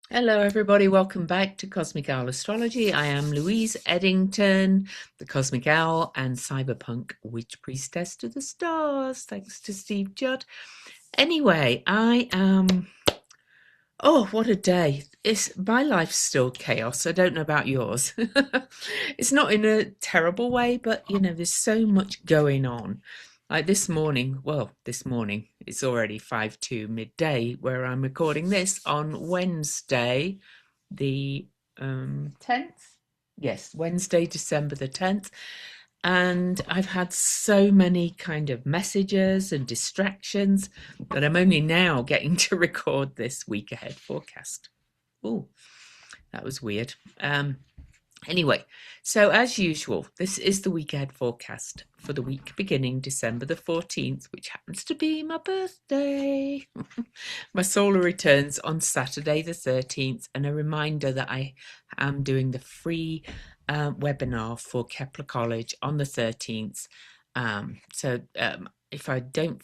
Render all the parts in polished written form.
Hello, everybody. Welcome back to Cosmic Owl Astrology. I am Louise Edington, the Cosmic Owl and Cyberpunk Witch Priestess to the Stars. Thanks to Steve Judd. Anyway, I am. Oh, what a day. My life's still chaos. I don't know about yours. It's not in a terrible way, but there's so much going on. Like this morning, it's already 5 to midday where I'm recording this on Wednesday, the 10th. Yes, Wednesday, December the 10th. And I've had so many kind of messages and distractions that I'm only now getting to record this week ahead forecast. Oh, that was weird. Anyway, so as usual, this is the week ahead forecast for the week beginning December the 14th, which happens to be my birthday. My solar returns on Saturday the 13th, and a reminder that I am doing the free webinar for Kepler College on the 13th. If I don't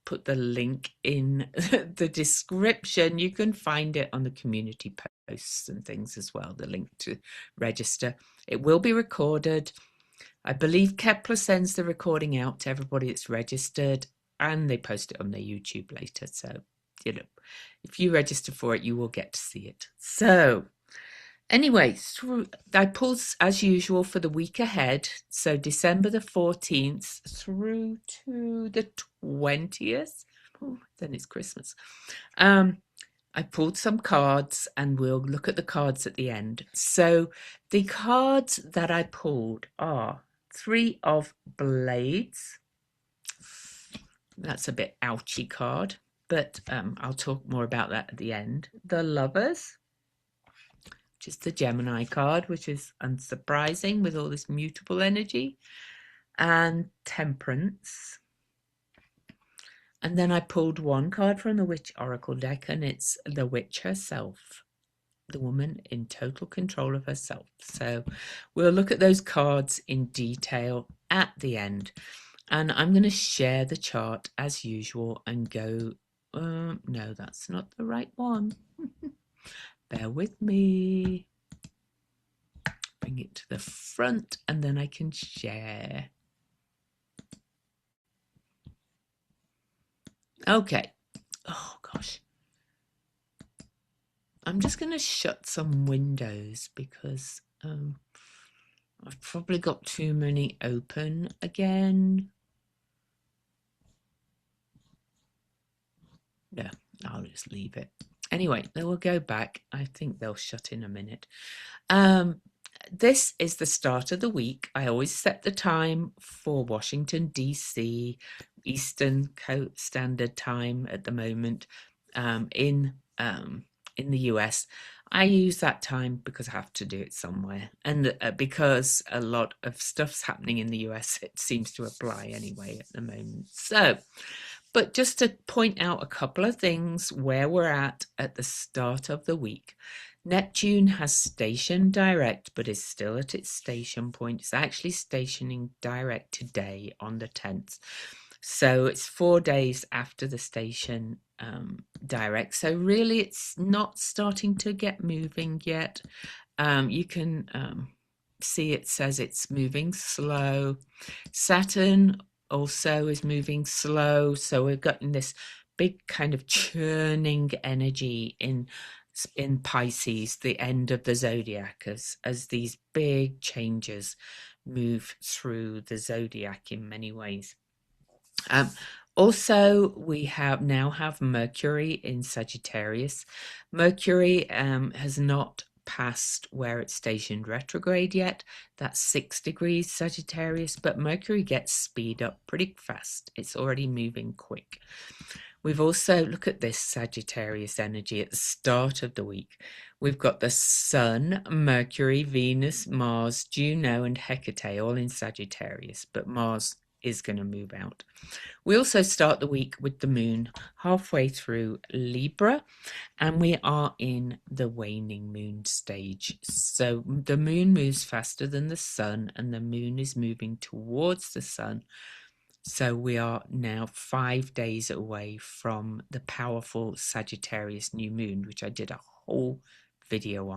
put the link in the description, you can find it on the community posts and things as well, the link to register. It will be recorded. I believe Kepler sends the recording out to everybody that's registered, and they post it on their YouTube later. So, if you register for it, you will get to see it. So, anyway, I pulled as usual for the week ahead. So, December the 14th through to the 20th. Oh, then it's Christmas. I pulled some cards and we'll look at the cards at the end. So the cards that I pulled are Three of Blades. That's a bit ouchy card, but I'll talk more about that at the end. The Lovers, which is the Gemini card, which is unsurprising with all this mutable energy. And Temperance. And then I pulled one card from the Witch Oracle deck, and it's the Witch herself, the woman in total control of herself. So we'll look at those cards in detail at the end. And I'm going to share the chart as usual and go, no, that's not the right one. Bear with me. Bring it to the front and then I can share. Okay. Oh, gosh. I'm just going to shut some windows because I've probably got too many open again. No, I'll just leave it. Anyway, they will go back. I think they'll shut in a minute. This is the start of the week. I always set the time for Washington, D.C., Eastern Standard Time at the moment in the US. I use that time because I have to do it somewhere. And because a lot of stuff's happening in the US, it seems to apply anyway at the moment. So, but just to point out a couple of things where we're at the start of the week. Neptune has stationed direct, but is still at its station point. It's actually stationing direct today on the 10th. So it's 4 days after the station direct. So really it's not starting to get moving yet. You can see it says it's moving slow. Saturn also is moving slow. So we've got this big kind of churning energy in Pisces, the end of the zodiac, as these big changes move through the zodiac in many ways. Also, we now have Mercury in Sagittarius. Mercury has not passed where it's stationed retrograde yet. That's 6 degrees Sagittarius, but Mercury gets speed up pretty fast. It's already moving quick. We've also, look at this Sagittarius energy at the start of the week. We've got the Sun, Mercury, Venus, Mars, Juno, and Hecate all in Sagittarius, but Mars is going to move out. We also start the week with the moon halfway through Libra, and we are in the waning moon stage. So the moon moves faster than the sun, and the moon is moving towards the sun. So we are now 5 days away from the powerful Sagittarius new moon, which I did a whole video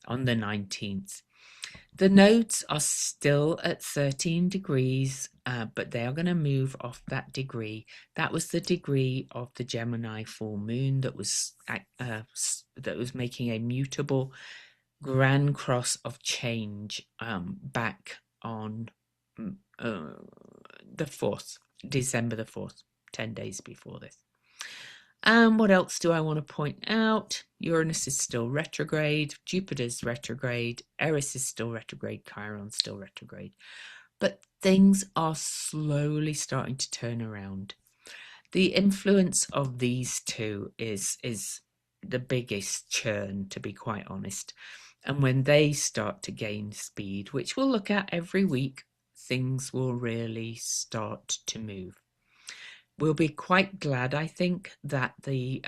on the 19th. The nodes are still at 13 degrees, but they are going to move off that degree. That was the degree of the Gemini full moon that was making a mutable grand cross of change back on the 4th, December the 4th, 10 days before this. And what else do I want to point out? Uranus is still retrograde, Jupiter's retrograde, Eris is still retrograde, Chiron's still retrograde. But things are slowly starting to turn around. The influence of these two is the biggest churn, to be quite honest. And when they start to gain speed, which we'll look at every week, things will really start to move. We'll be quite glad, I think, that the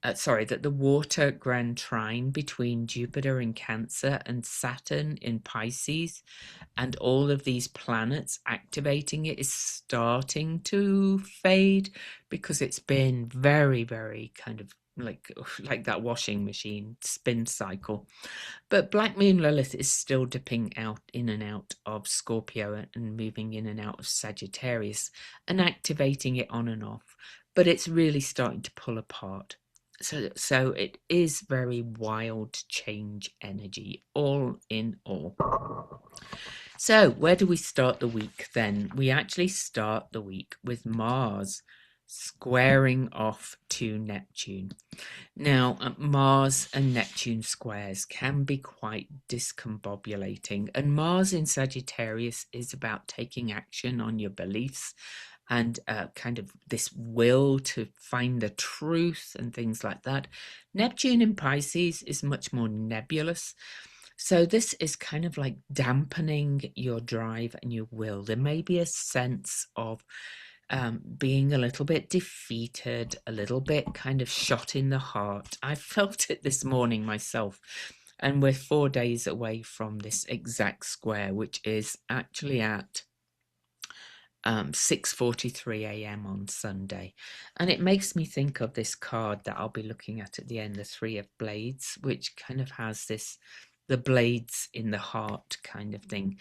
that the water grand trine between Jupiter in Cancer and Saturn in Pisces and all of these planets activating it is starting to fade, because it's been very, very kind of like that washing machine spin cycle. But Black Moon Lilith is still dipping out in and out of Scorpio and moving in and out of Sagittarius and activating it on and off. But it's really starting to pull apart. So it is very wild change energy, all in all. So where do we start the week then? We actually start the week with Mars squaring off to Neptune. Now, Mars and Neptune squares can be quite discombobulating, and Mars in Sagittarius is about taking action on your beliefs and kind of this will to find the truth and things like that. Neptune in Pisces is much more nebulous. So this is kind of like dampening your drive and your will. There may be a sense of being a little bit defeated, a little bit kind of shot in the heart. I felt it this morning myself. And we're 4 days away from this exact square, which is actually at 6:43 a.m. on Sunday. And it makes me think of this card that I'll be looking at the end, the Three of Blades, which kind of has this, the blades in the heart kind of thing.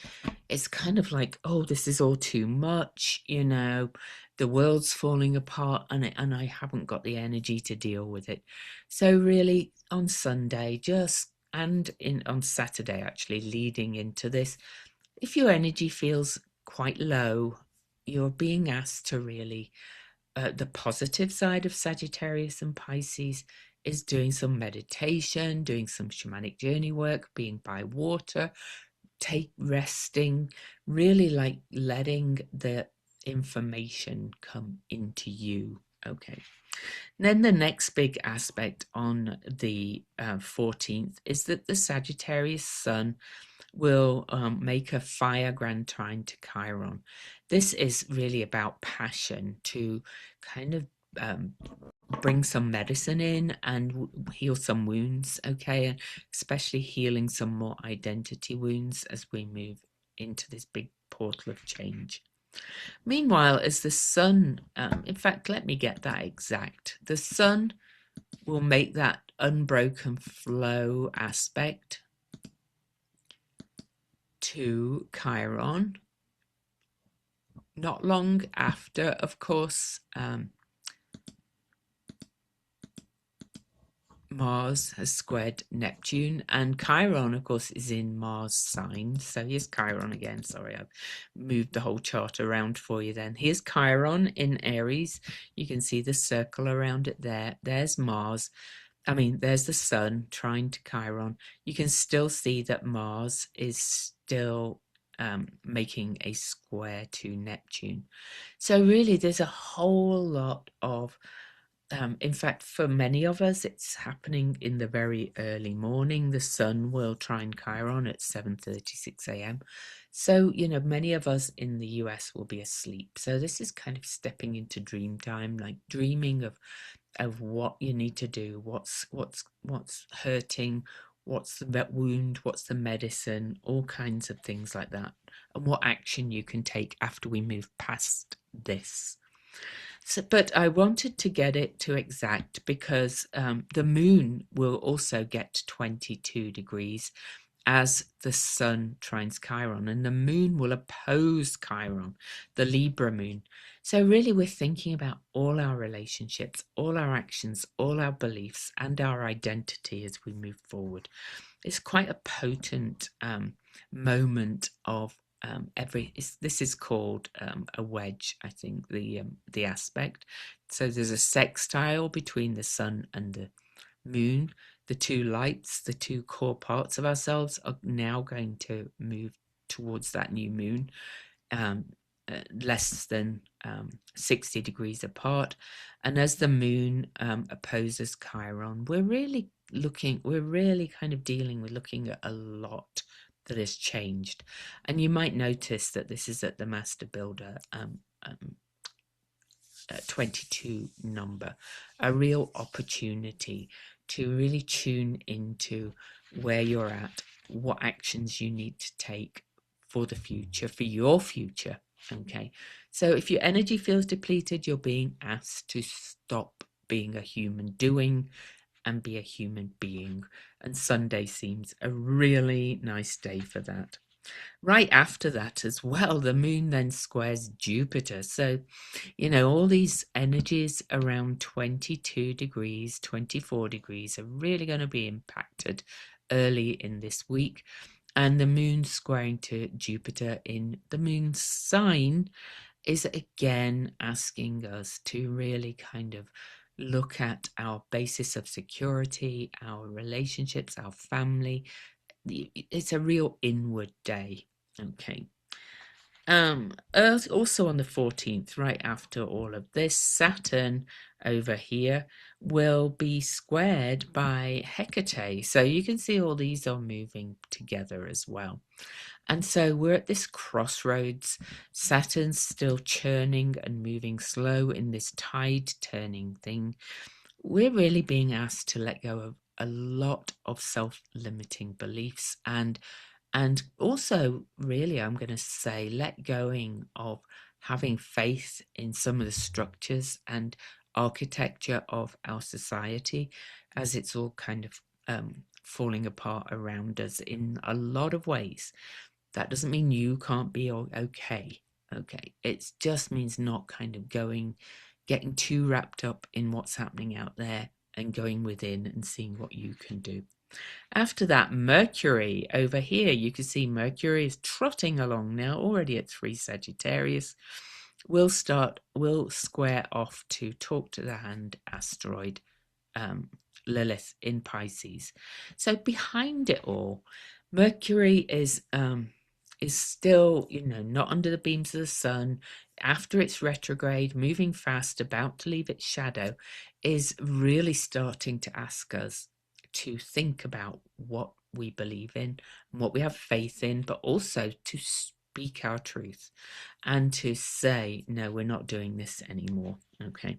It's kind of like, oh, this is all too much, you know, the world's falling apart and I haven't got the energy to deal with it. So really on Sunday, on Saturday actually leading into this, if your energy feels quite low, you're being asked to really, the positive side of Sagittarius and Pisces is doing some meditation, doing some shamanic journey work, being by water, resting, really like letting the information come into you. Okay. Then the next big aspect on the 14th is that the Sagittarius sun will make a fire grand trine to Chiron. This is really about passion, to kind of bring some medicine in and heal some wounds, okay, and especially healing some more identity wounds as we move into this big portal of change. Meanwhile, as the sun, in fact, let me get that exact. The sun will make that unbroken flow aspect to Chiron. Not long after, of course, Mars has squared Neptune, and Chiron, of course, is in Mars sign. So here's Chiron again. Sorry, I've moved the whole chart around for you then. Here's Chiron in Aries. You can see the circle around it there. There's Mars. There's the sun trine to Chiron. You can still see that Mars is still making a square to Neptune. So really, there's a whole lot of in fact, for many of us, it's happening in the very early morning. The sun will trine Chiron at 7:36 a.m. So, many of us in the US will be asleep. So this is kind of stepping into dream time, like dreaming of what you need to do, what's hurting, what's the wound, what's the medicine, all kinds of things like that, and what action you can take after we move past this. So, but I wanted to get it to exact because the moon will also get 22 degrees as the sun trines Chiron, and the moon will oppose Chiron, the Libra moon. So, really, we're thinking about all our relationships, all our actions, all our beliefs, and our identity as we move forward. It's quite a potent moment of this is called a wedge, I think, the aspect. So there's a sextile between the sun and the moon. The two lights, the two core parts of ourselves, are now going to move towards that new moon, um, less than 60 degrees apart. And as the moon opposes Chiron, we're really kind of looking at a lot that has changed. And you might notice that this is at the Master Builder 22 number, a real opportunity to really tune into where you're at, what actions you need to take for the future, for your future. Okay, so if your energy feels depleted, you're being asked to stop being a human doing and be a human being. And Sunday seems a really nice day for that. Right after that as well, the moon then squares Jupiter. So, all these energies around 22 degrees, 24 degrees are really going to be impacted early in this week. And the moon squaring to Jupiter in the moon's sign is again asking us to really kind of look at our basis of security, our relationships, our family. It's a real inward day. Okay. Also on the 14th, right after all of this, Saturn over here will be squared by Hecate. So you can see all these are moving together as well. And so we're at this crossroads. Saturn's still churning and moving slow in this tide turning thing. We're really being asked to let go of a lot of self-limiting beliefs and also, really, I'm going to say, let going of having faith in some of the structures and architecture of our society as it's all kind of falling apart around us in a lot of ways. That doesn't mean you can't be okay. Okay. It just means not kind of getting too wrapped up in what's happening out there and going within and seeing what you can do. After that, Mercury over here, you can see Mercury is trotting along now, already at 3 Sagittarius. We'll square off to talk to the hand asteroid Lilith in Pisces. So behind it all, Mercury is still, not under the beams of the sun. After its retrograde, moving fast, about to leave its shadow, is really starting to ask us to think about what we believe in and what we have faith in, but also to speak our truth and to say, no, we're not doing this anymore. Okay.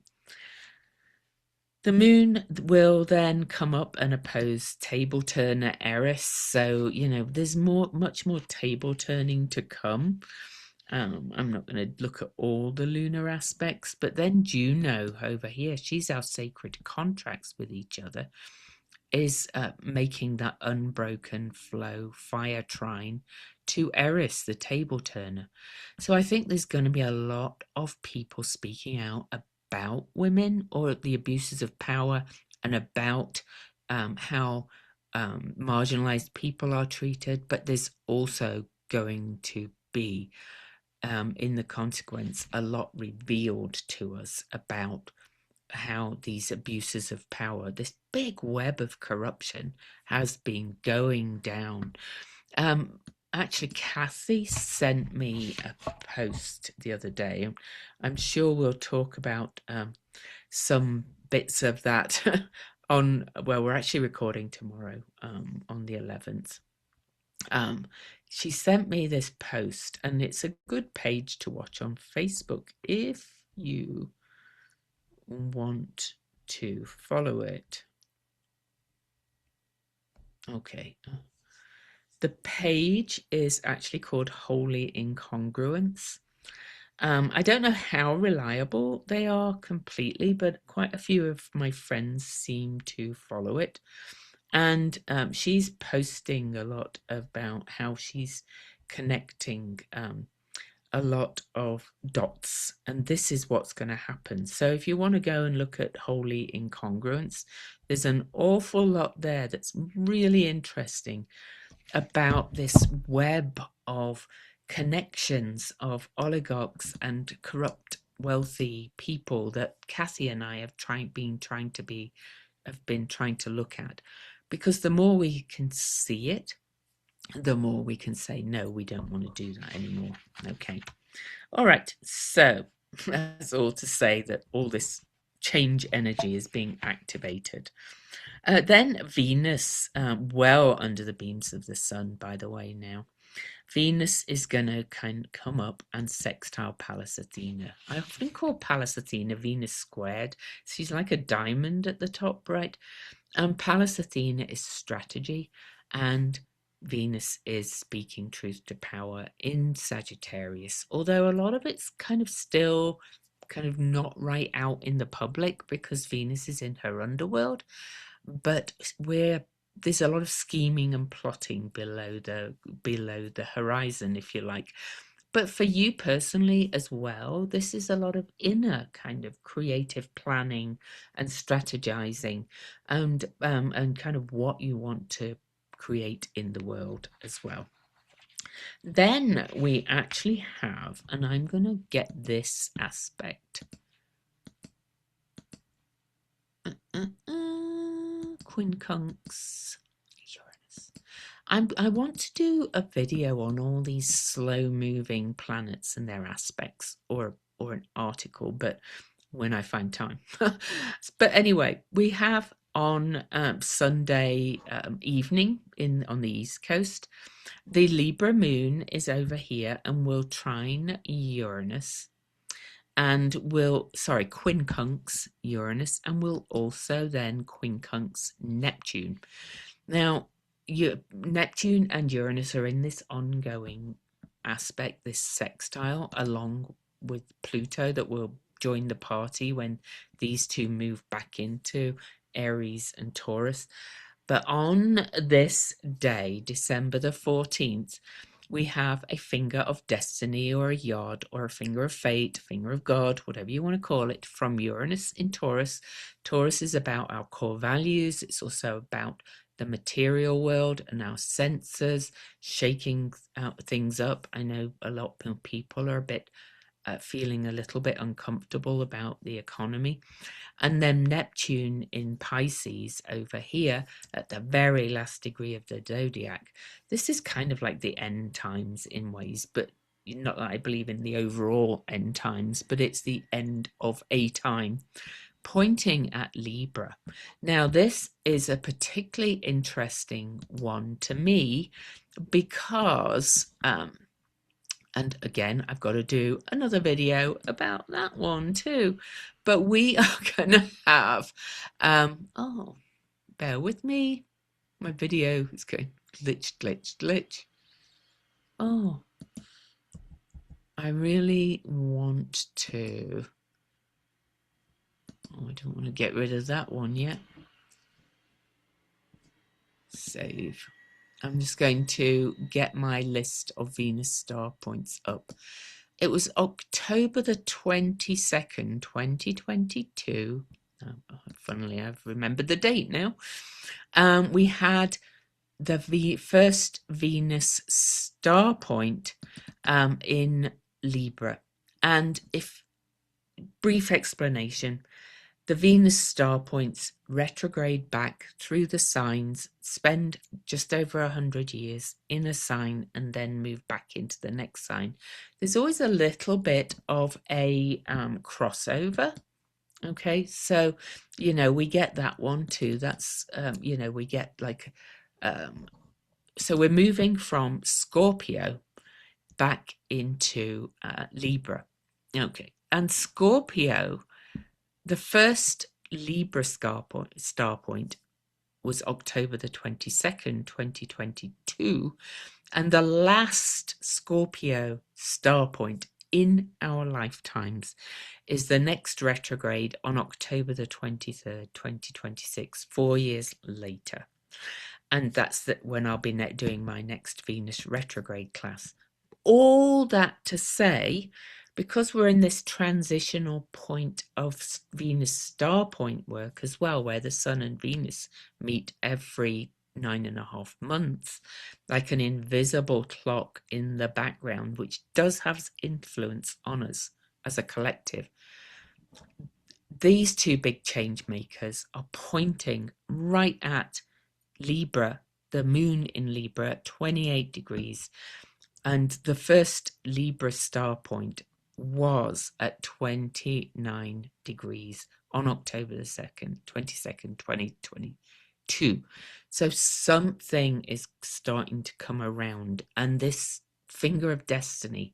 The moon will then come up and oppose table turner Eris. So, there's much more table turning to come. I'm not going to look at all the lunar aspects, but then Juno over here, she's our sacred contracts with each other, is making that unbroken flow fire trine to Eris, the table turner. So I think there's going to be a lot of people speaking out about women or the abuses of power and about how marginalized people are treated, but there's also going to be, in the consequence, a lot revealed to us about how these abuses of power, this big web of corruption, has been going down. Actually, Kathy sent me a post the other day. I'm sure we'll talk about some bits of that we're actually recording tomorrow, on the 11th. She sent me this post, and it's a good page to watch on Facebook if you want to follow it. Okay. The page is actually called Holy Incongruence. I don't know how reliable they are completely, but quite a few of my friends seem to follow it. And she's posting a lot about how she's connecting a lot of dots, and this is what's going to happen. So if you want to go and look at holy incongruence, there's an awful lot there that's really interesting about this web of connections of oligarchs and corrupt wealthy people that Cassie and I have been trying to look at, because the more we can see it, the more we can say no, we don't want to do that anymore. Okay, all right, so that's all to say that all this change energy is being activated. Then Venus, well under the beams of the sun, by the way, now. Venus is going to kind of come up and sextile Pallas Athena. I often call Pallas Athena Venus squared. She's like a diamond at the top, right? Pallas Athena is strategy, and Venus is speaking truth to power in Sagittarius, although a lot of it's kind of still kind of not right out in the public because Venus is in her underworld. But there's a lot of scheming and plotting below the horizon, if you like. But for you personally as well, this is a lot of inner kind of creative planning and strategizing, and kind of what you want to create in the world as well. Then we actually have, and I'm going to get this aspect. Quincunx Uranus. I want to do a video on all these slow-moving planets and their aspects, or an article, but when I find time. But anyway, we have on Sunday evening on the East Coast, the Libra moon is over here and will trine Uranus, and quincunx Uranus, and will also then quincunx Neptune. Now, Neptune and Uranus are in this ongoing aspect, this sextile, along with Pluto, that will join the party when these two move back into Aries and Taurus. But on this day, December the 14th, we have a finger of destiny, or a yard, or a finger of fate, finger of God, whatever you want to call it, from Uranus in Taurus. Taurus is about our core values. It's also about the material world and our senses, shaking things up. I know a lot of people are a bit feeling a little bit uncomfortable about the economy. And then Neptune in Pisces over here at the very last degree of the zodiac. This is kind of like the end times in ways, but not that I believe in the overall end times, but it's the end of a time, pointing at Libra. Now, this is a particularly interesting one to me because and again, I've got to do another video about that one too. But we are going to have, oh, bear with me. My video is going glitch. Oh, I really want to. Oh, I don't want to get rid of that one yet. Save. I'm just going to get my list of Venus star points up. It was October the 22nd, 2022. Funnily, I've remembered the date now. We had the first Venus star point in Libra. And brief explanation, the Venus star points retrograde back through the signs, spend just over 100 years in a sign, and then move back into the next sign. There's always a little bit of a crossover. Okay, so, we get that one too. That's, we get like, so we're moving from Scorpio back into Libra. Okay, and Scorpio, the first Libra star point was October the 22nd, 2022, and the last Scorpio star point in our lifetimes is the next retrograde on October the 23rd, 2026, 4 years later. And that's when I'll be doing my next Venus retrograde class. All that to say, because we're in this transitional point of Venus star point work as well, where the Sun and Venus meet every 9.5 months, like an invisible clock in the background, which does have influence on us as a collective. These two big change makers are pointing right at Libra, the moon in Libra at 28 degrees. And the first Libra star point was at 29 degrees on October the 22nd, 2022. So something is starting to come around, and this finger of destiny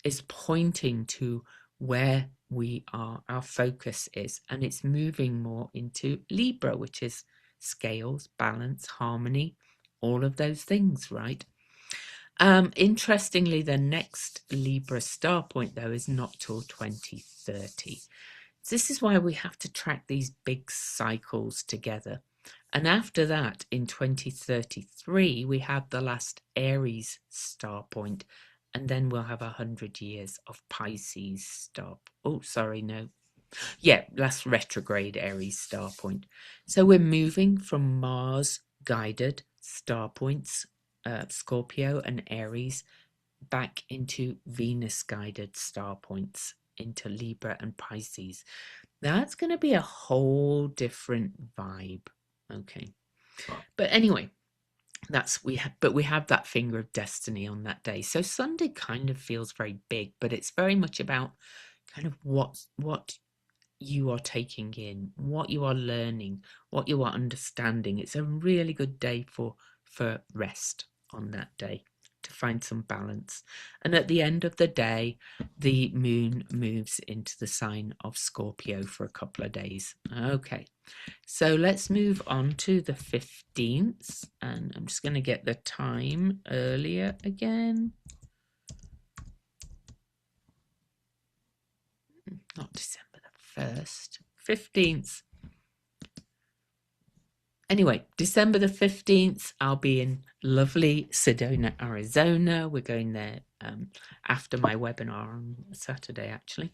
is pointing to where we are, our focus is, and it's moving more into Libra, which is scales, balance, harmony, all of those things, right? Interestingly, the next Libra star point, though, is not till 2030. This is why we have to track these big cycles together. And after that, in 2033, we have the last Aries star point, and then we'll have 100 years of Pisces star. Oh, sorry, no. Yeah, last retrograde Aries star point. So we're moving from Mars guided star points, Scorpio and Aries, back into Venus guided star points, into Libra and Pisces. That's going to be a whole different vibe. Okay. But anyway, we have that finger of destiny on that day. So Sunday kind of feels very big, but it's very much about kind of what you are taking in, what you are learning, what you are understanding. It's a really good day for rest on that day, to find some balance. And at the end of the day, the moon moves into the sign of Scorpio for a couple of days. Okay, so let's move on to the 15th, and I'm just going to get the time earlier again. Not December the 1st, 15th. Anyway, December the 15th, I'll be in lovely Sedona, Arizona. We're going there after my webinar on Saturday, actually.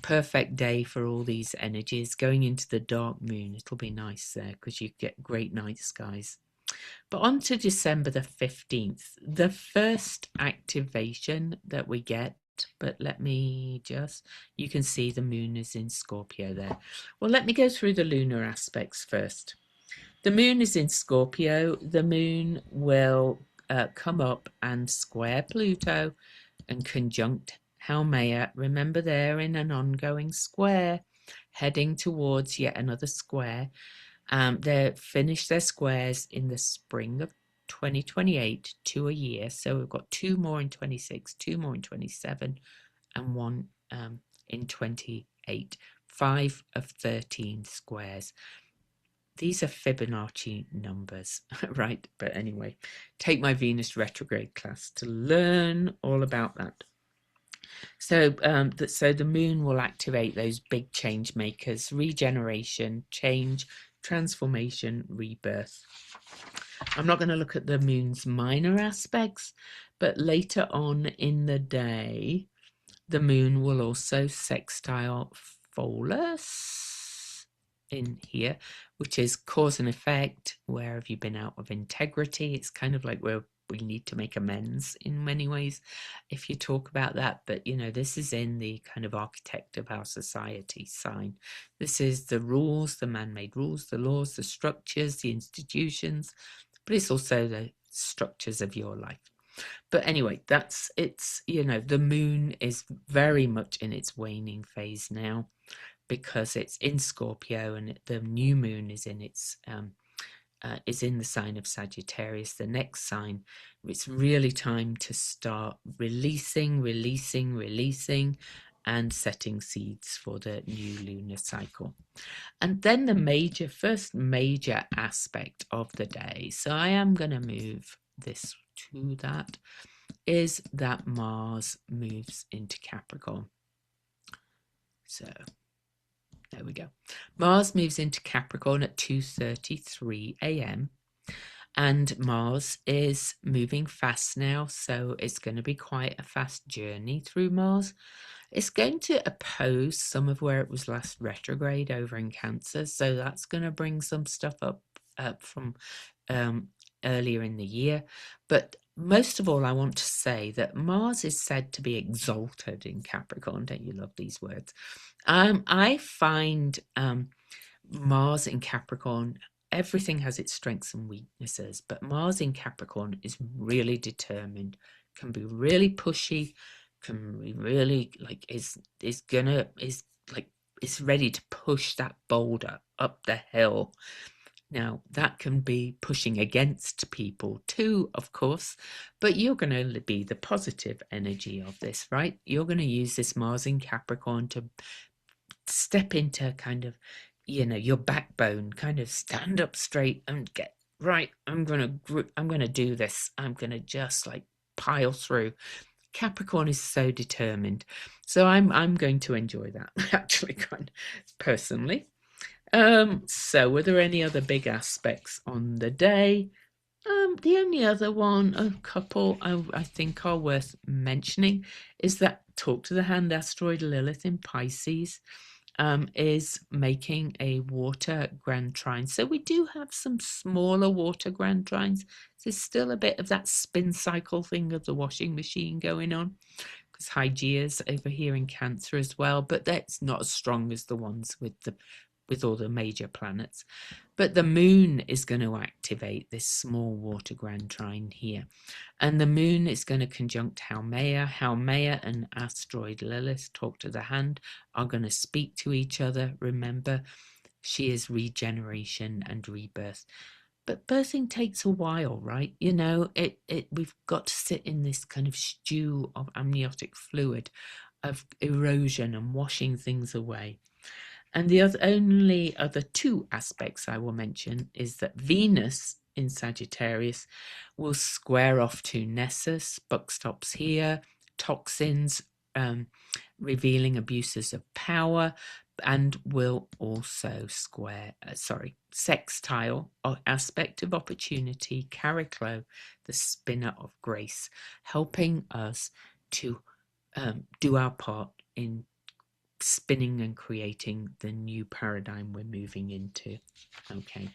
Perfect day for all these energies. Going into the dark moon, it'll be nice there because you get great night skies. But on to December the 15th, the first activation that we get. But let me just, you can see the moon is in Scorpio there. Well, let me go through the lunar aspects first. The moon is in Scorpio. The moon will come up and square Pluto and conjunct Haumea. Remember, they're in an ongoing square, heading towards yet another square. They finish their squares in the spring of 2028, 2 a year. So we've got 2 more in 26, 2 more in 27, and 1 in 28. 5 of 13 squares. These are Fibonacci numbers, right? But anyway, take my Venus retrograde class to learn all about that. So, so the moon will activate those big change makers: regeneration, change, transformation, rebirth. I'm not going to look at the moon's minor aspects, but later on in the day, the moon will also sextile Pholus in here, which is cause and effect. Where have you been out of integrity? It's kind of like where we need to make amends in many ways if you talk about that. But you know, this is in the kind of architect of our society sign. This is the rules, the man-made rules, the laws, the structures, the institutions, but it's also the structures of your life. But anyway, it's you know, the moon is very much in its waning phase now, because it's in Scorpio and the new moon is in its is in the sign of Sagittarius, the next sign. It's really time to start releasing and setting seeds for the new lunar cycle. And then the first major aspect of the day, so I am going to move this to that, is that Mars moves into Capricorn. So there we go. Mars moves into Capricorn at 2:33 a.m. and Mars is moving fast now, so it's going to be quite a fast journey through Mars. It's going to oppose some of where it was last retrograde over in Cancer, so that's going to bring some stuff up from earlier in the year. But most of all, I want to say that Mars is said to be exalted in Capricorn. Don't you love these words? I find Mars in Capricorn, everything has its strengths and weaknesses, but Mars in Capricorn is really determined, can be really pushy, can be really like is ready to push that boulder up the hill. Now, that can be pushing against people too, of course, but you're going to be the positive energy of this, right? You're going to use this Mars in Capricorn to step into kind of, your backbone, kind of stand up straight and get right. I'm going to do this. I'm going to just like pile through. Capricorn is so determined. So I'm going to enjoy that actually, kind of personally. So were there any other big aspects on the day? The only other one, a couple I think are worth mentioning, is that Talk to the Hand asteroid Lilith in Pisces is making a water grand trine. So we do have some smaller water grand trines. There's still a bit of that spin cycle thing of the washing machine going on, because Hygeia's over here in Cancer as well, but that's not as strong as the ones with all the major planets. But the moon is going to activate this small water grand trine here. And the moon is going to conjunct Haumea. Haumea and asteroid Lilith, Talk to the Hand, are going to speak to each other. Remember, she is regeneration and rebirth. But birthing takes a while, right? We've got to sit in this kind of stew of amniotic fluid, of erosion and washing things away. And the only other two aspects I will mention is that Venus in Sagittarius will square off to Nessus, buck stops here, toxins, revealing abuses of power, and will also sextile, aspect of opportunity, Chariklo, the spinner of grace, helping us to do our part in spinning and creating the new paradigm we're moving into. Okay.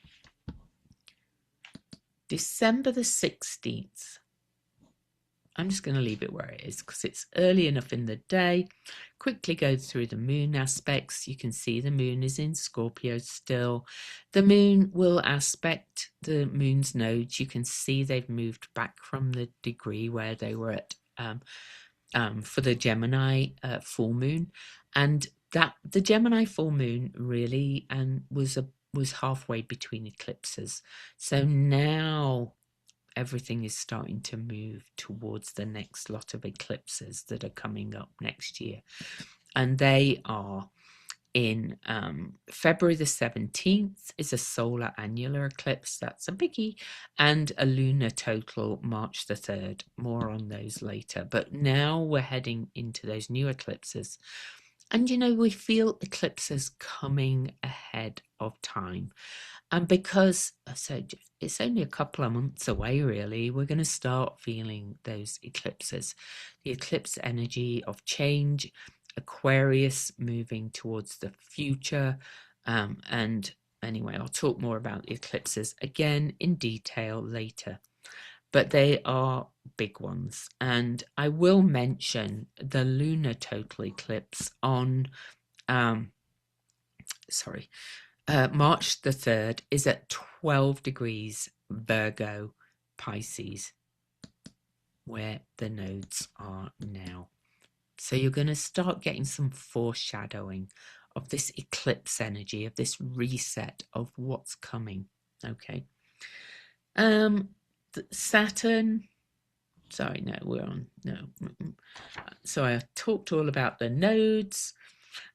December the 16th. I'm just going to leave it where it is because it's early enough in the day. Quickly go through the moon aspects. You can see the moon is in Scorpio still. The moon will aspect the moon's nodes. You can see they've moved back from the degree where they were at for the Gemini full moon, and that the Gemini full moon really was halfway between eclipses. So now everything is starting to move towards the next lot of eclipses that are coming up next year, and they are in February the 17th is a solar annular eclipse. That's a biggie. And a lunar total March the 3rd. More on those later. But now we're heading into those new eclipses. And, we feel eclipses coming ahead of time. And because it's only a couple of months away, really, we're going to start feeling those eclipses. The eclipse energy of change, Aquarius moving towards the future. And anyway, I'll talk more about the eclipses again in detail later. But they are big ones. And I will mention the lunar total eclipse on, March the 3rd is at 12 degrees Virgo Pisces, where the nodes are now. So you're going to start getting some foreshadowing of this eclipse energy, of this reset of what's coming. Okay. Saturn. Sorry, no, we're on. No. So I talked all about the nodes.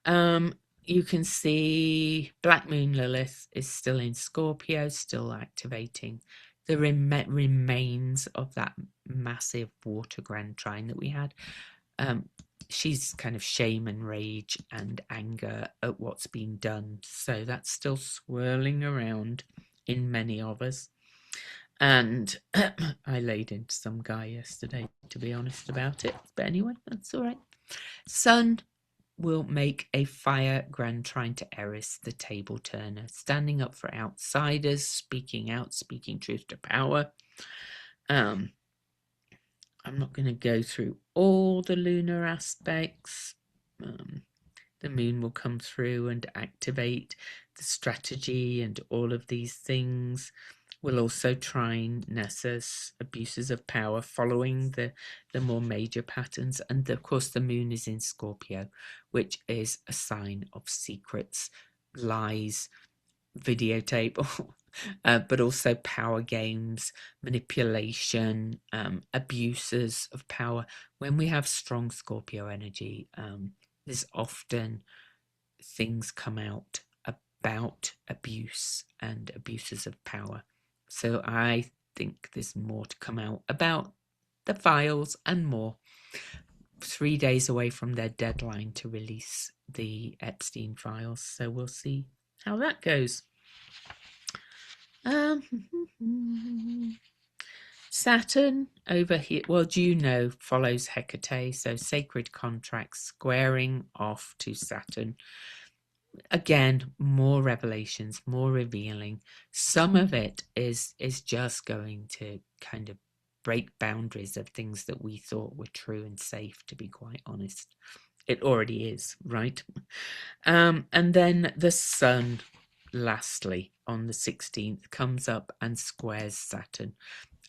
You can see Black Moon Lilith is still in Scorpio, still activating the remains of that massive water grand trine that we had. She's kind of shame and rage and anger at what's been done. So that's still swirling around in many of us. And I laid into some guy yesterday, to be honest about it. But anyway, that's all right. Sun will make a fire grand trine to Eris, the table turner, standing up for outsiders, speaking out, speaking truth to power. I'm not going to go through all the lunar aspects. The moon will come through and activate the strategy and all of these things. We'll also trine Nessus, abuses of power, following the more major patterns. And of course, the moon is in Scorpio, which is a sign of secrets, lies, videotape, but also power games, manipulation, abuses of power. When we have strong Scorpio energy, there's often things come out about abuse and abuses of power. So I think there's more to come out about the files and more. 3 days away from their deadline to release the Epstein files. So we'll see how that goes. Saturn over here, well, Juno follows Hecate, so sacred contracts squaring off to Saturn. Again, more revelations, more revealing. Some of it is just going to kind of break boundaries of things that we thought were true and safe, to be quite honest. It already is, right? And then the Sun, lastly, on the 16th, comes up and squares Saturn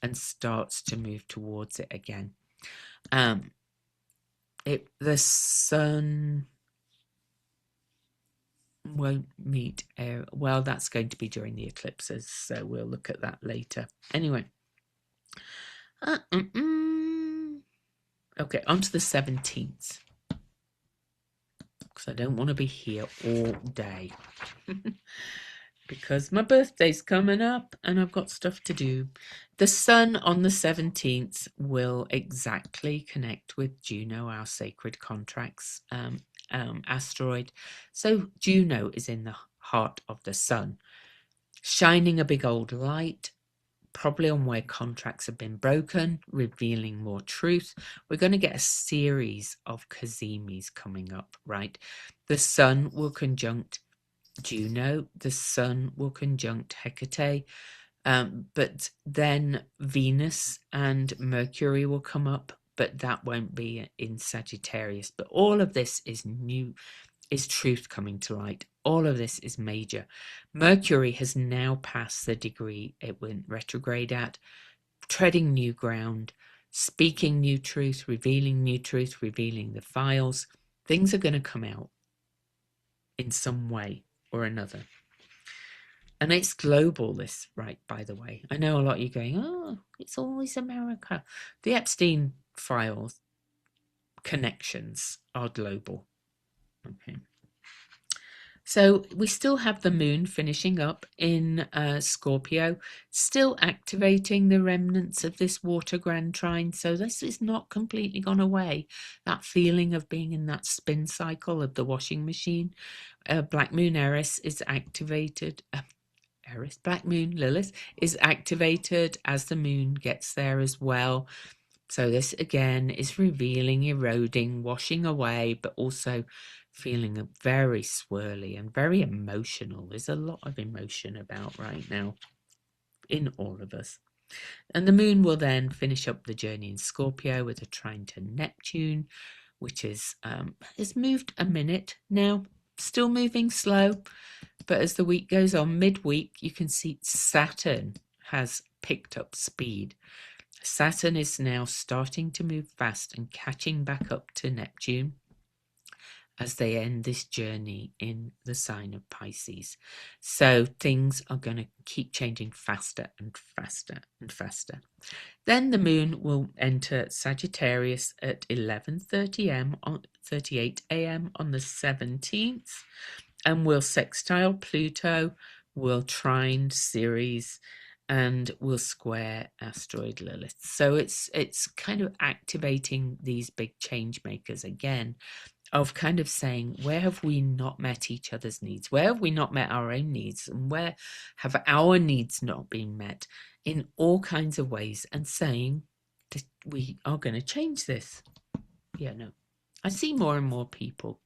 and starts to move towards it again. The Sun won't meet well, that's going to be during the eclipses, so we'll look at that later. Anyway, okay, on to the 17th, because I don't want to be here all day. Because my birthday's coming up and I've got stuff to do. The Sun on the 17th will exactly connect with Juno, our sacred contracts asteroid. So Juno is in the heart of the Sun, shining a big old light, probably on where contracts have been broken, revealing more truth. We're going to get a series of Kazimis coming up, right? The Sun will conjunct Juno, the Sun will conjunct Hecate, but then Venus and Mercury will come up, but that won't be in Sagittarius. But all of this is new, is truth coming to light. All of this is major. Mercury has now passed the degree it went retrograde at, treading new ground, speaking new truth, revealing the files. Things are going to come out in some way or another. And it's global, this, right, by the way. I know a lot of you going, oh, it's always America. The Epstein files connections are global. Okay. So we still have the moon finishing up in Scorpio, still activating the remnants of this water grand trine. So this is not completely gone away. That feeling of being in that spin cycle of the washing machine. Black moon Eris is activated. Black moon Lilith is activated as the moon gets there as well. So this again is revealing, eroding, washing away, but also feeling very swirly and very emotional. There's a lot of emotion about right now in all of us. And the moon will then finish up the journey in Scorpio with a trine to Neptune, which is has moved a minute now, still moving slow. But as the week goes on, midweek, you can see Saturn has picked up speed. Saturn is now starting to move fast and catching back up to Neptune as they end this journey in the sign of Pisces. So things are going to keep changing faster and faster and faster. Then the moon will enter Sagittarius at 11:38 a.m. on the 17th, and will sextile Pluto, will trine Ceres, and will square asteroid Lilith. So it's kind of activating these big change makers again, of kind of saying, where have we not met each other's needs? Where have we not met our own needs? And where have our needs not been met in all kinds of ways? And saying that we are going to change this. Yeah, no. I see more and more people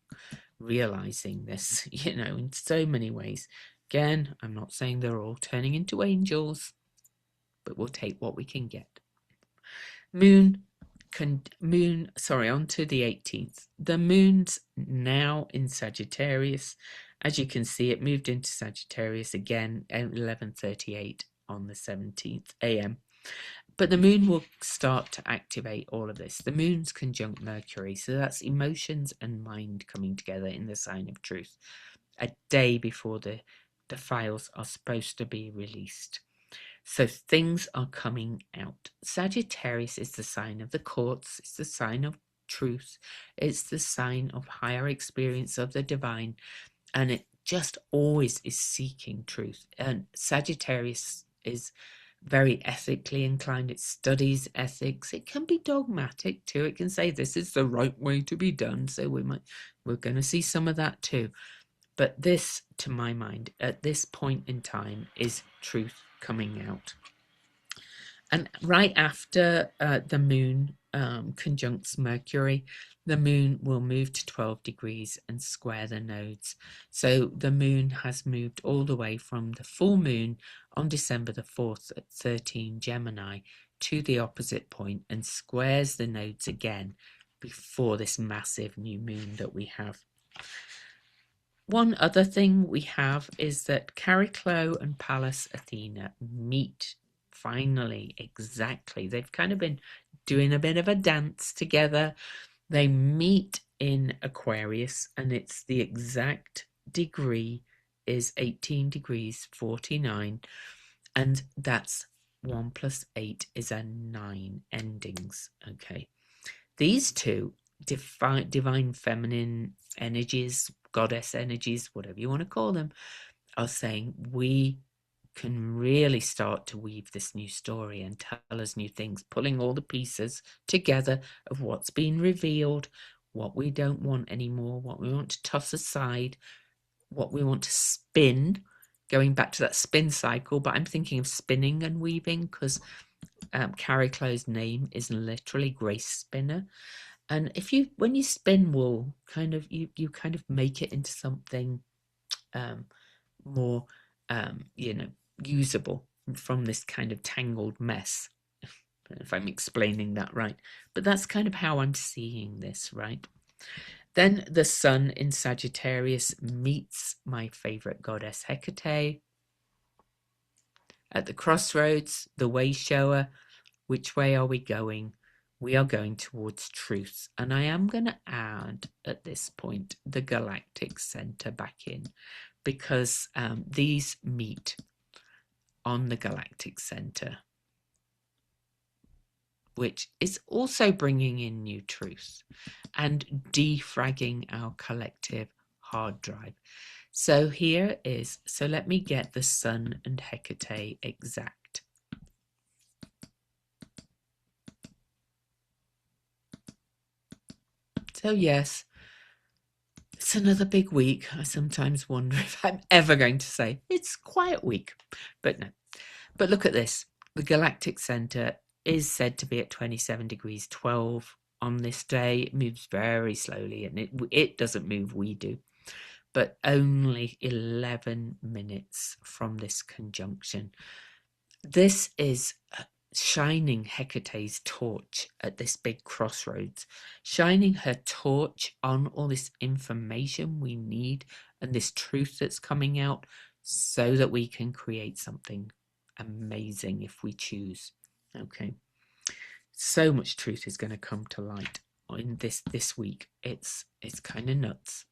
realizing this, in so many ways. Again, I'm not saying they're all turning into angels, but we'll take what we can get. On to the 18th. The moon's now in Sagittarius. As you can see, it moved into Sagittarius again at 11:38 on the 17th a.m. But the moon will start to activate all of this. The moon's conjunct Mercury, so that's emotions and mind coming together in the sign of truth, a day before the files are supposed to be released. So things are coming out. Sagittarius is the sign of the courts. It's the sign of truth. It's the sign of higher experience of the divine. And it just always is seeking truth. And Sagittarius is very ethically inclined. It studies ethics. It can be dogmatic too. It can say this is the right way to be done. So we're going to see some of that too. But this, to my mind, at this point in time, is truth coming out. And right after the moon conjuncts Mercury, the moon will move to 12 degrees and square the nodes. So the moon has moved all the way from the full moon on December the 4th at 13 Gemini to the opposite point and squares the nodes again before this massive new moon that we have. One other thing we have is that Chariklo and Pallas Athena meet finally, exactly. They've kind of been doing a bit of a dance together. They meet in Aquarius, and it's the exact degree is 18 degrees 49, and that's 1 + 8 is a 9 endings. Okay, these two divine feminine energies, goddess energies, whatever you want to call them, are saying we can really start to weave this new story and tell us new things, pulling all the pieces together of what's been revealed, what we don't want anymore, what we want to toss aside, what we want to spin, going back to that spin cycle. But I'm thinking of spinning and weaving because Chariklo's name is literally Grace Spinner. And when you spin wool, you kind of make it into something more, usable from this kind of tangled mess. If I'm explaining that right, but that's kind of how I'm seeing this, right? Then the sun in Sagittarius meets my favorite goddess Hecate at the crossroads, the way shower. Which way are we going? We are going towards truth. And I am going to add at this point the galactic center back in, because these meet on the galactic center, which is also bringing in new truth and defragging our collective hard drive. So here is, so let me get the sun and Hecate exact. So yes, it's another big week. I sometimes wonder if I'm ever going to say it's a quiet week, but no. But look at this. The galactic center is said to be at 27 degrees 12 on this day. It moves very slowly, and it doesn't move, we do. But only 11 minutes from this conjunction. This is shining Hecate's torch at this big crossroads, shining her torch on all this information we need and this truth that's coming out so that we can create something amazing if we choose. Okay, so much truth is going to come to light in this week. It's kind of nuts.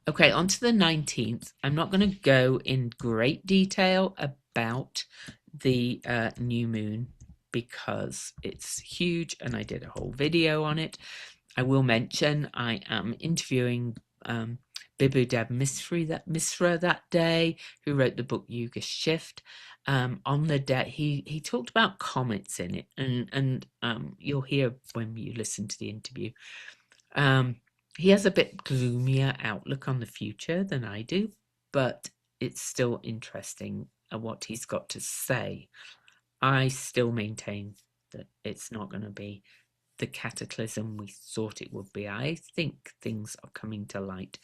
Okay, on to the 19th. I'm not going to go in great detail about the new moon because it's huge and I did a whole video on it. I will mention I am interviewing Bibhudev Misra that day, who wrote the book Yuga Shift. On the day, he talked about comets in it, and you'll hear when you listen to the interview. He has a bit gloomier outlook on the future than I do, but it's still interesting what he's got to say. I still maintain that it's not going to be the cataclysm we thought it would be. I think things are coming to light,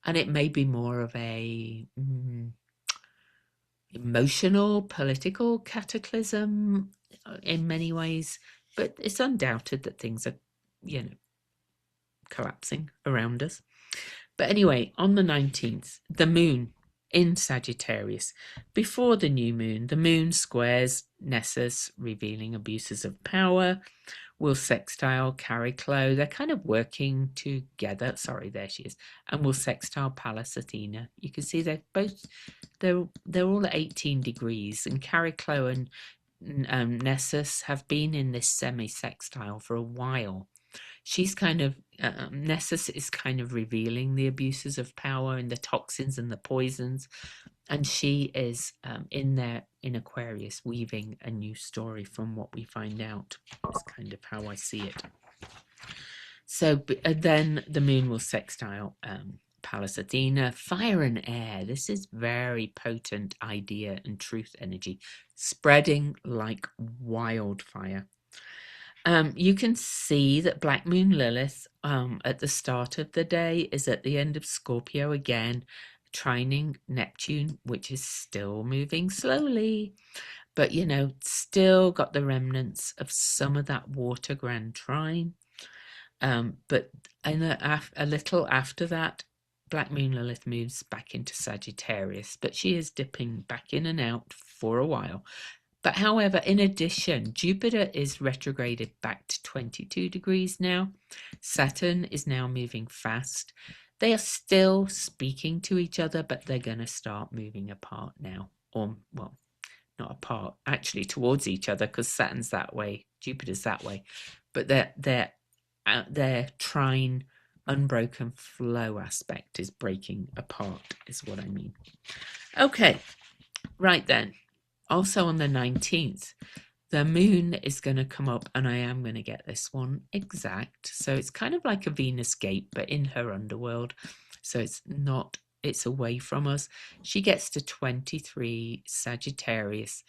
and it may be more of a emotional, political cataclysm in many ways, but it's undoubted that things are, collapsing around us. But anyway, on the 19th, the moon in Sagittarius. Before the new moon, the moon squares Nessus, revealing abuses of power. Will sextile Chariclo. They're kind of working together. Sorry, there she is. And will sextile Pallas Athena. You can see they're all at 18 degrees. And Chariclo and Nessus have been in this semi-sextile for a while. She's kind of, Nessus is kind of revealing the abuses of power and the toxins and the poisons. And she is in Aquarius, weaving a new story from what we find out. That's kind of how I see it. So then the moon will sextile Pallas Athena, fire and air. This is very potent idea and truth energy, spreading like wildfire. You can see that Black Moon Lilith at the start of the day is at the end of Scorpio again, trining Neptune, which is still moving slowly, but still got the remnants of some of that water grand trine. But a little after that, Black Moon Lilith moves back into Sagittarius, but she is dipping back in and out for a while. But however, in addition, Jupiter is retrograded back to 22 degrees now. Saturn is now moving fast. They are still speaking to each other, but they're going to start moving apart now. Or, well, not apart, actually towards each other, because Saturn's that way, Jupiter's that way. But their trine, unbroken flow aspect is breaking apart, is what I mean. Okay, right then. Also on the 19th, the moon is going to come up, and I am going to get this one exact. So it's kind of like a Venus gate, but in her underworld. So it's away from us. She gets to 23 Sagittarius,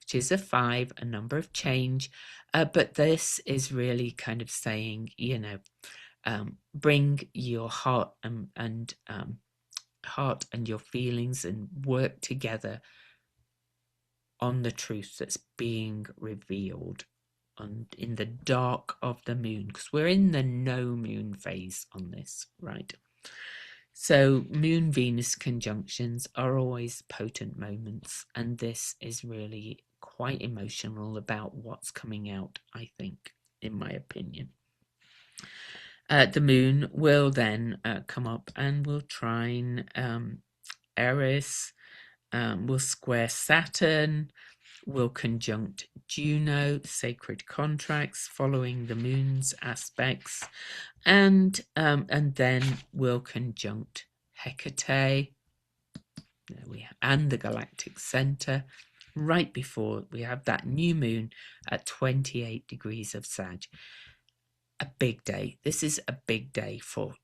which is a 5, a number of change. But this is really kind of saying, bring your heart and your feelings and work together on the truth that's being revealed in the dark of the moon, because we're in the no moon phase on this, right? So moon Venus conjunctions are always potent moments, and this is really quite emotional about what's coming out, I think, in my opinion. The moon will then come up and will trine Eris, will square Saturn, will conjunct Juno, sacred contracts, following the moon's aspects, and then will conjunct Hecate, and the galactic center, right before we have that new moon at 28 degrees of Sag. A big day. This is a big day for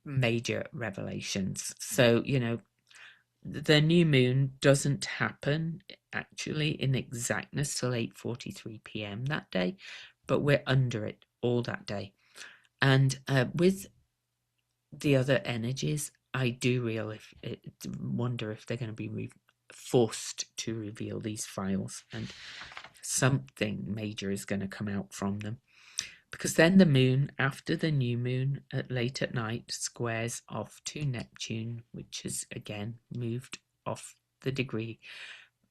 major revelations. So, the new moon doesn't happen actually in exactness till 8:43 p.m. that day, but we're under it all that day. And with the other energies, I do wonder if they're going to be forced to reveal these files, and something major is going to come out from them. Because then the moon, after the new moon late at night, squares off to Neptune, which has again moved off the degree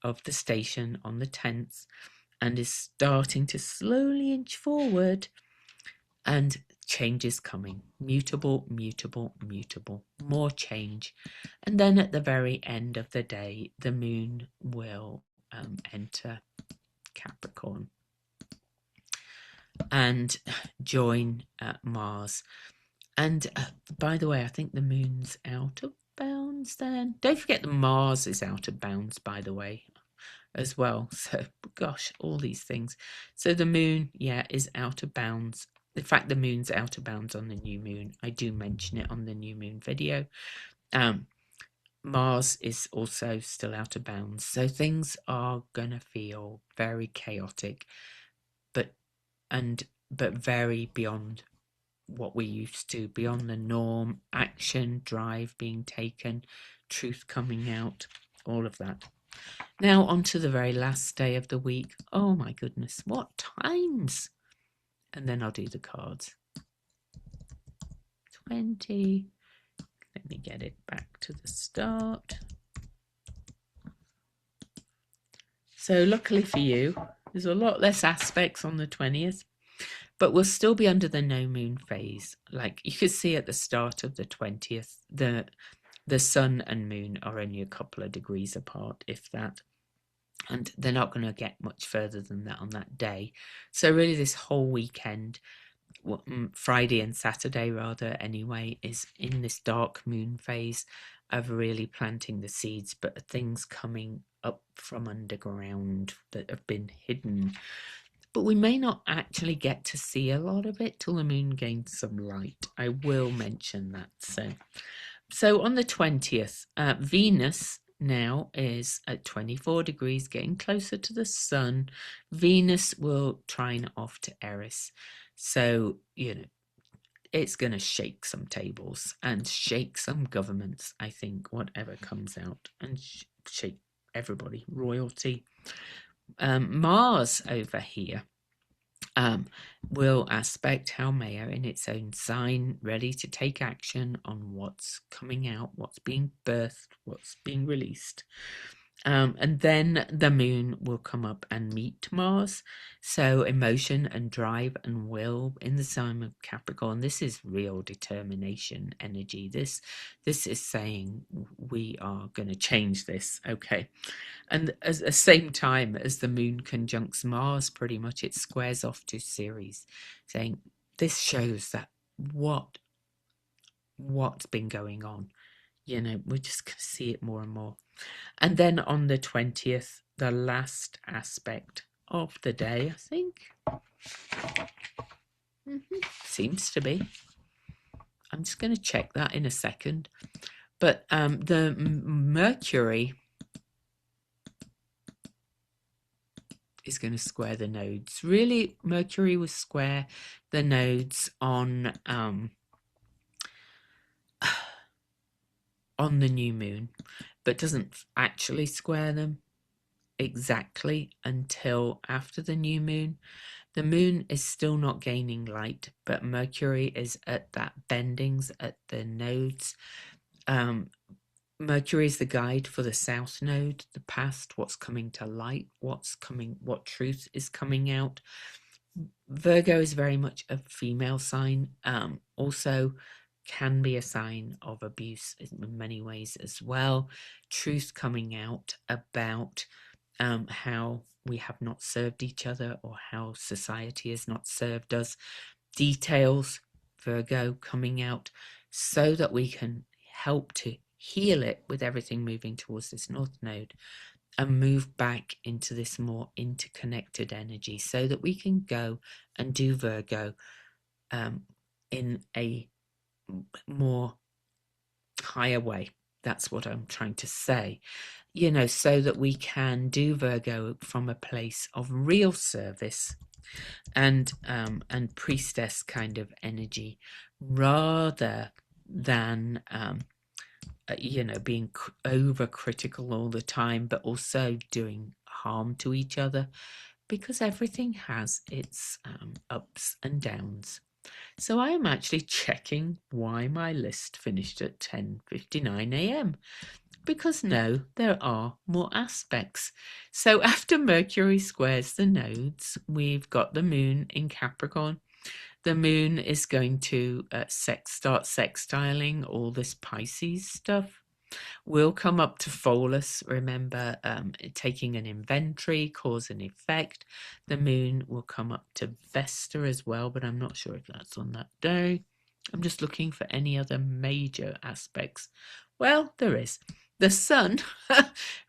of the station on the 10th and is starting to slowly inch forward, and change is coming. Mutable, mutable, mutable. More change. And then at the very end of the day, the moon will enter Capricorn and join Mars. And by the way, I think the moon's out of bounds then. Don't forget the Mars is out of bounds, by the way, as well. So, gosh, all these things. So the moon, yeah, is out of bounds. In fact, the moon's out of bounds on the new moon. I do mention it on the new moon video. Mars is also still out of bounds. So things are going to feel very chaotic, but very beyond what we're used to, beyond the norm, action, drive being taken, truth coming out, all of that. Now on to the very last day of the week. Oh my goodness, what times? And then I'll do the cards. 20. Let me get it back to the start. So luckily for you, there's a lot less aspects on the 20th, but we'll still be under the no moon phase. Like you could see at the start of the 20th, the sun and moon are only a couple of degrees apart, if that. And they're not going to get much further than that on that day. So really this whole weekend, Friday and Saturday rather anyway, is in this dark moon phase of really planting the seeds, but things coming up from underground that have been hidden. But we may not actually get to see a lot of it till the moon gains some light. I will mention that. So on the 20th, Venus now is at 24 degrees, getting closer to the sun. Venus will trine off to Eris. So, it's going to shake some tables and shake some governments, I think, whatever comes out, and shake everybody, royalty. Mars over here will aspect Haumea in its own sign, ready to take action on what's coming out, what's being birthed, what's being released. And then the moon will come up and meet Mars. So emotion and drive and will in the sign of Capricorn. This is real determination energy. This is saying we are going to change this. Okay. And at the same time as the moon conjuncts Mars, pretty much it squares off to Ceres, saying this shows that what's been going on. We're just going to see it more and more. And then on the 20th, the last aspect of the day, I think. Seems to be. I'm just going to check that in a second. But the Mercury is going to square the nodes. Really, Mercury will square the nodes on the new moon, but doesn't actually square them exactly until after the new moon. The moon is still not gaining light, but Mercury is at that bendings at the nodes. Mercury is the guide for the south node, the past, what's coming to light, what truth is coming out. Virgo is very much a female sign, also can be a sign of abuse in many ways as well. Truth coming out about how we have not served each other or how society has not served us. Details, Virgo coming out so that we can help to heal it with everything moving towards this north node and move back into this more interconnected energy so that we can go and do Virgo in a more higher way. That's what I'm trying to say, so that we can do Virgo from a place of real service and priestess kind of energy, rather than being over critical all the time, but also doing harm to each other, because everything has its ups and downs. So I am actually checking why my list finished at 10:59 a.m. because no, there are more aspects. So after Mercury squares the nodes, we've got the moon in Capricorn. The moon is going to start sextiling all this Pisces stuff. We'll come up to Pholus, remember, taking an inventory, cause and effect. The moon will come up to Vesta as well, but I'm not sure if that's on that day. I'm just looking for any other major aspects. Well, there is. The Sun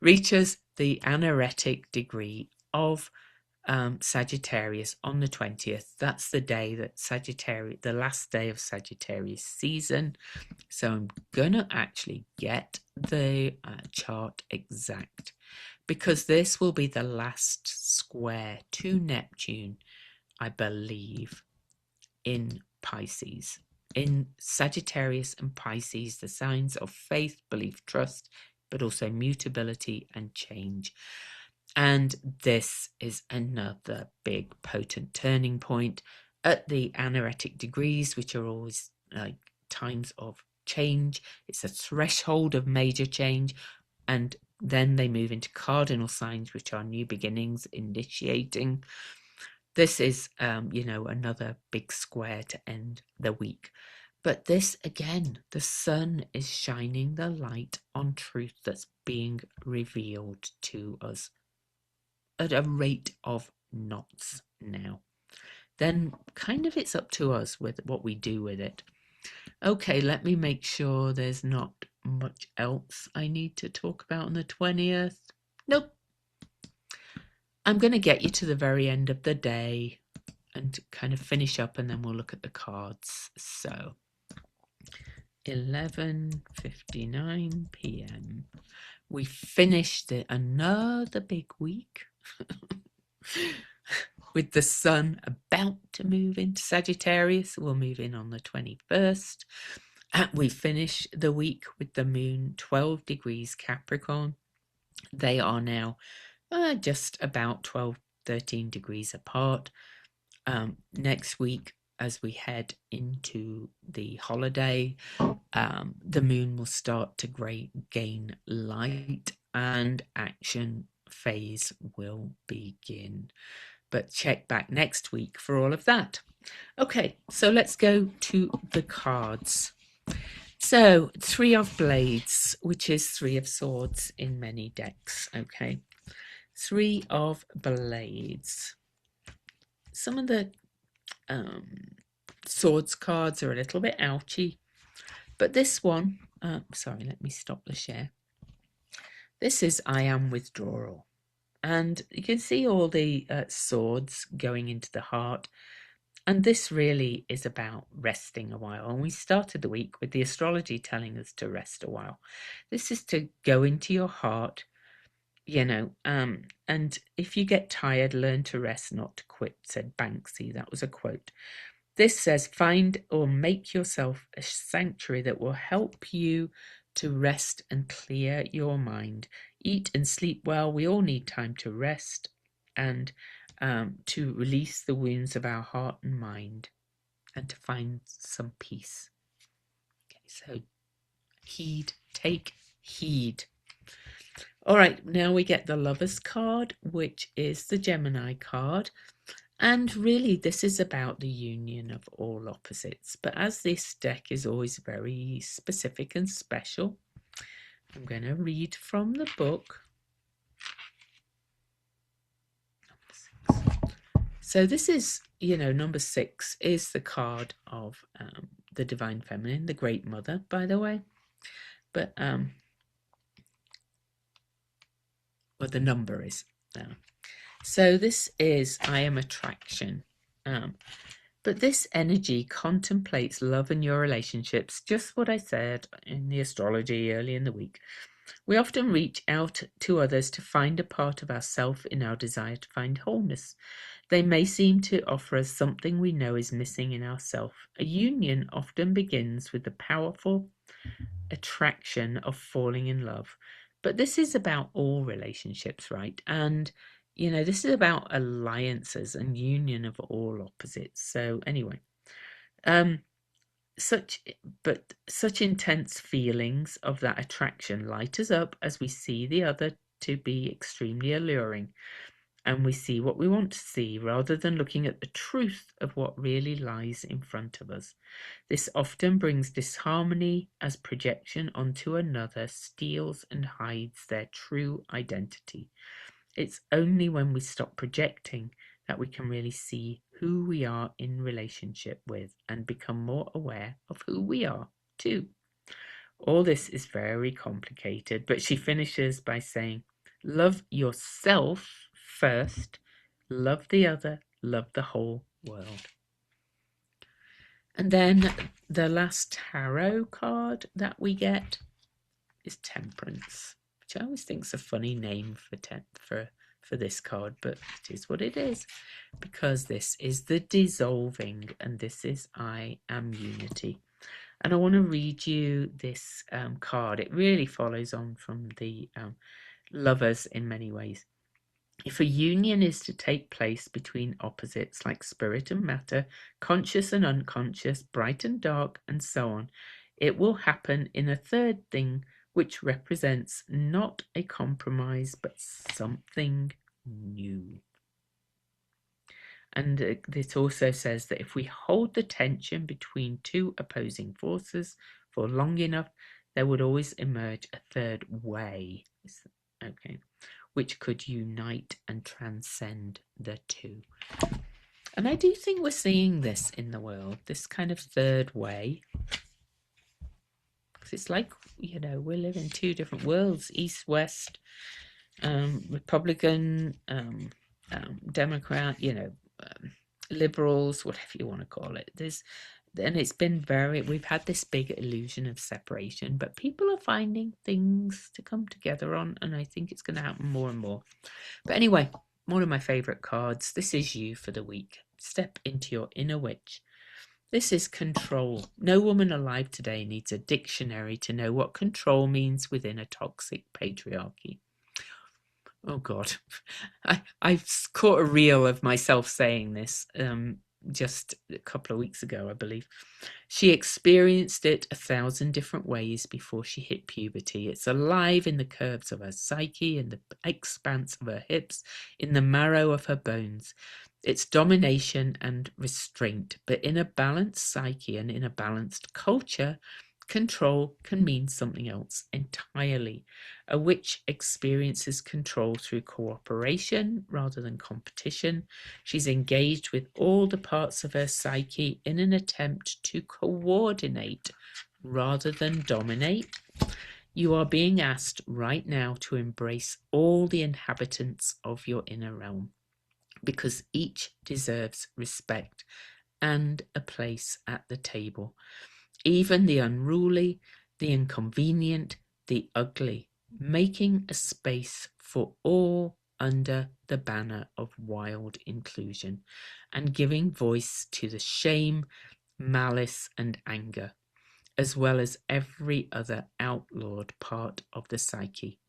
reaches the anaretic degree of Sagittarius on the 20th. That's the day that Sagittarius, the last day of Sagittarius season. So I'm gonna actually get the chart exact, because this will be the last square to Neptune, I believe, in Pisces. In Sagittarius and Pisces, the signs of faith, belief, trust, but also mutability and change. And this is another big potent turning point at the anaretic degrees, which are always like times of change. It's a threshold of major change, and then they move into cardinal signs, which are new beginnings, initiating. This is, another big square to end the week. But this, again, the Sun is shining the light on truth that's being revealed to us at a rate of knots now. Then kind of it's up to us with what we do with it. Okay, let me make sure there's not much else I need to talk about on the 20th. Nope. I'm going to get you to the very end of the day and kind of finish up, and then we'll look at the cards. So 11:59 p.m. We finished another big week with the Sun about to move into Sagittarius. We'll move in on the 21st. We finish the week with the Moon 12 degrees Capricorn. They are now just about 12, 13 degrees apart. Next week, as we head into the holiday, the Moon will start to gain light and action phase will begin. But check back next week for all of that. Okay, so let's go to the cards. So 3 of Blades, which is 3 of Swords in many decks. Okay, 3 of Blades. Some of the Swords cards are a little bit ouchy, but this one, sorry, let me stop the share. This is I Am Withdrawal. And you can see all the swords going into the heart. And this really is about resting a while. And we started the week with the astrology telling us to rest a while. This is to go into your heart, and if you get tired, learn to rest, not to quit, said Banksy. That was a quote. This says, find or make yourself a sanctuary that will help you to rest and clear your mind. Eat and sleep well. We all need time to rest and to release the wounds of our heart and mind and to find some peace. Okay, so take heed. All right, now we get the Lovers card, which is the Gemini card. And really, this is about the union of all opposites. But as this deck is always very specific and special, I'm going to read from the book. So this is, number 6 is the card of the Divine Feminine, the Great Mother, by the way. But, well, the number is. So this is I Am Attraction. But this energy contemplates love in your relationships, just what I said in the astrology early in the week. We often reach out to others to find a part of ourselves in our desire to find wholeness. They may seem to offer us something we know is missing in ourselves. A union often begins with the powerful attraction of falling in love. But this is about all relationships, right? And this is about alliances and union of all opposites. So anyway, such intense feelings of that attraction light us up as we see the other to be extremely alluring, and we see what we want to see rather than looking at the truth of what really lies in front of us. This often brings disharmony as projection onto another steals and hides their true identity. It's only when we stop projecting that we can really see who we are in relationship with and become more aware of who we are too. All this is very complicated, but she finishes by saying, love yourself first, love the other, love the whole world. And then the last tarot card that we get is Temperance, which I always think is a funny name for this card, but it is what it is, because this is the dissolving, and this is I am unity. And I want to read you this card. It really follows on from the Lovers in many ways. If a union is to take place between opposites like spirit and matter, conscious and unconscious, bright and dark, and so on, it will happen in a third thing which represents not a compromise but something new. And this also says that if we hold the tension between two opposing forces for long enough, there would always emerge a third way, okay, which could unite and transcend the two. And I do think we're seeing this in the world, this kind of third way. Because it's like, we live in two different worlds, East, West, Republican, Democrat, liberals, whatever you want to call it. And it's been we've had this big illusion of separation, but people are finding things to come together on, and I think it's going to happen more and more. But anyway, one of my favorite cards. This is you for the week. Step into your inner witch. This is control. No woman alive today needs a dictionary to know what control means within a toxic patriarchy. Oh God, I've caught a reel of myself saying this just a couple of weeks ago, I believe. She experienced it 1,000 different ways before she hit puberty. It's alive in the curves of her psyche, in the expanse of her hips, in the marrow of her bones. It's domination and restraint, but in a balanced psyche and in a balanced culture, control can mean something else entirely. A witch experiences control through cooperation rather than competition. She's engaged with all the parts of her psyche in an attempt to coordinate rather than dominate. You are being asked right now to embrace all the inhabitants of your inner realm, because each deserves respect and a place at the table. Even the unruly, the inconvenient, the ugly, making a space for all under the banner of wild inclusion, and giving voice to the shame, malice, and anger, as well as every other outlawed part of the psyche.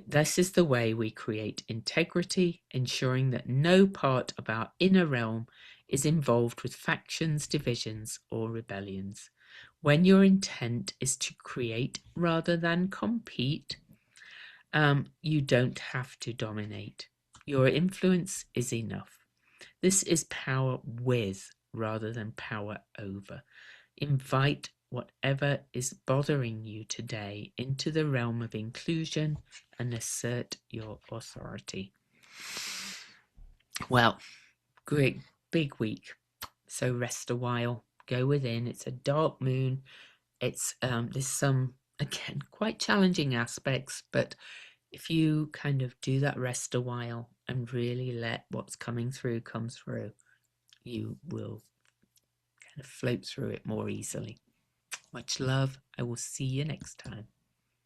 This is the way we create integrity, ensuring that no part of our inner realm is involved with factions, divisions, or rebellions. When your intent is to create rather than compete, you don't have to dominate. Your influence is enough. This is power with rather than power over. Invite whatever is bothering you today into the realm of inclusion and assert your authority. Well, great, big week. So rest a while, go within. It's a dark moon. There's some, again, quite challenging aspects, but if you kind of do that rest a while and really let what's coming through come through, you will kind of float through it more easily. Much love. I will see you next time.